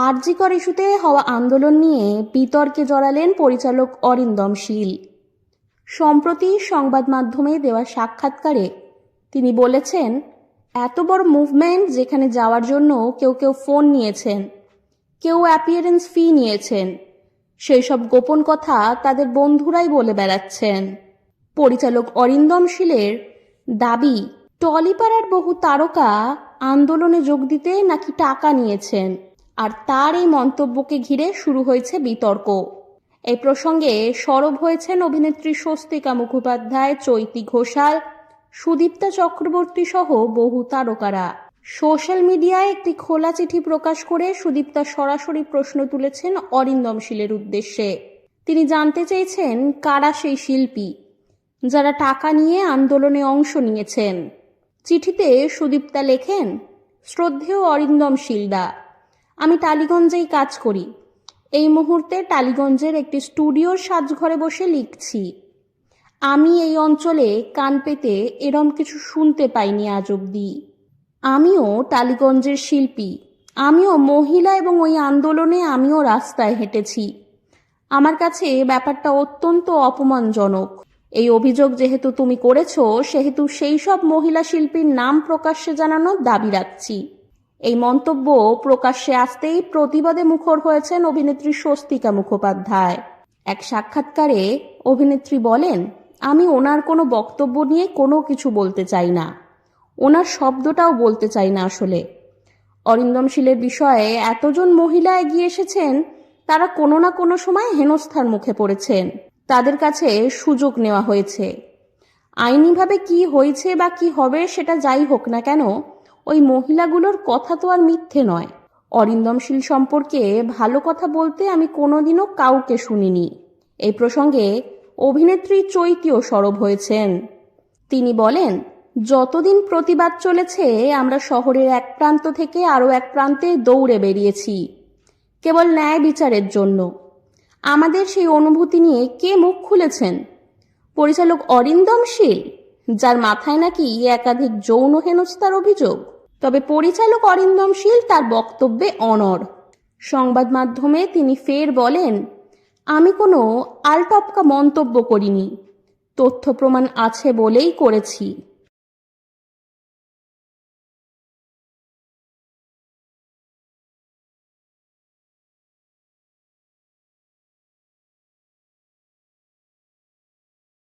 আরজি কর ইস্যুতে হওয়া আন্দোলন নিয়ে বিতর্কে জড়ালেন পরিচালক অরিন্দম শীল। সম্প্রতি সংবাদ মাধ্যমে দেওয়া সাক্ষাৎকারে তিনি বলেছেন, এত বড় মুভমেন্ট যেখানে যাওয়ার জন্য কেউ কেউ ফোন নিয়েছেন, কেউ অ্যাপিয়ারেন্স ফি নিয়েছেন, সেই সব গোপন কথা তাদের বন্ধুরাই বলে বেড়াচ্ছেন। পরিচালক অরিন্দম শীলের দাবি, টলিপাড়ার বহু তারকা আন্দোলনে যোগ দিতে নাকি টাকা নিয়েছেন, আর তার এই মন্তব্যকে ঘিরে শুরু হয়েছে বিতর্ক। এই প্রসঙ্গে সরব হয়েছেন অভিনেত্রী স্বস্তিকা মুখোপাধ্যায়, চৈতি ঘোষাল, সুদীপ্তা চক্রবর্তী সহ বহু তারকারা। সোশ্যাল মিডিয়ায় একটি খোলা চিঠি প্রকাশ করে সুদীপ্তা সরাসরি প্রশ্ন তুলেছেন অরিন্দম শীলের উদ্দেশ্যে। তিনি জানতে চেয়েছেন, কারা সেই শিল্পী যারা টাকা নিয়ে আন্দোলনে অংশ নিয়েছেন। চিঠিতে সুদীপ্তা লেখেন, শ্রদ্ধেয় অরিন্দম শীলদা, আমি টালিগঞ্জেই কাজ করি। এই মুহূর্তে টালিগঞ্জের একটি স্টুডিওর সাজঘরে বসে লিখছি। আমি এই অঞ্চলে কান পেতে এরম কিছু শুনতে পাইনি আজ অব্দি। আমিও টালিগঞ্জের শিল্পী, আমিও মহিলা এবং ওই আন্দোলনে আমিও রাস্তায় হেঁটেছি। আমার কাছে ব্যাপারটা অত্যন্ত অপমানজনক। এই অভিযোগ যেহেতু তুমি করেছো, সেহেতু সেই সব মহিলা শিল্পীর নাম প্রকাশ্যে জানানোর দাবি রাখছি। এই মন্তব্য প্রকাশ্যে আসতেই প্রতিবাদে মুখর হয়েছেন অভিনেত্রী স্বস্তিকা মুখোপাধ্যায়। এক সাক্ষাৎকারে অভিনেত্রী বলেন, আমি ওনার কোনো বক্তব্য নিয়ে কোনো কিছু বলতে চাই না, ওনার শব্দটাও বলতে চাই না। আসলে অরিন্দম শীলের বিষয়ে এতজন মহিলা এগিয়ে এসেছেন, তারা কোনো না কোনো সময় হেনস্থার মুখে পড়েছেন, তাদের কাছে সুযোগ নেওয়া হয়েছে। আইনিভাবে কি হয়েছে বা কি হবে সেটা যাই হোক না কেন, ওই মহিলাগুলোর কথা তো আর মিথ্যে নয়। অরিন্দম শীল সম্পর্কে ভালো কথা বলতে আমি কোনোদিনও কাউকে শুনিনি। এই প্রসঙ্গে অভিনেত্রী চৈতিও সরব হয়েছেন। তিনি বলেন, যতদিন প্রতিবাদ চলেছে আমরা শহরের এক প্রান্ত থেকে আরও এক প্রান্তে দৌড়ে বেরিয়েছি কেবল ন্যায় বিচারের জন্য। আমাদের সেই অনুভূতি নিয়ে কে মুখ খুলেছেন? পরিচালক অরিন্দম শীল, যার মাথায় নাকি একাধিক যৌন হেনস্থার অভিযোগ। তবে পরিচালক অরিন্দম শীল তার বক্তব্যে অনড়। সংবাদ মাধ্যমে তিনি ফের বলেন, আমি কোনো আলটপকা মন্তব্য করিনি, তথ্য প্রমাণ আছে বলেই করেছি।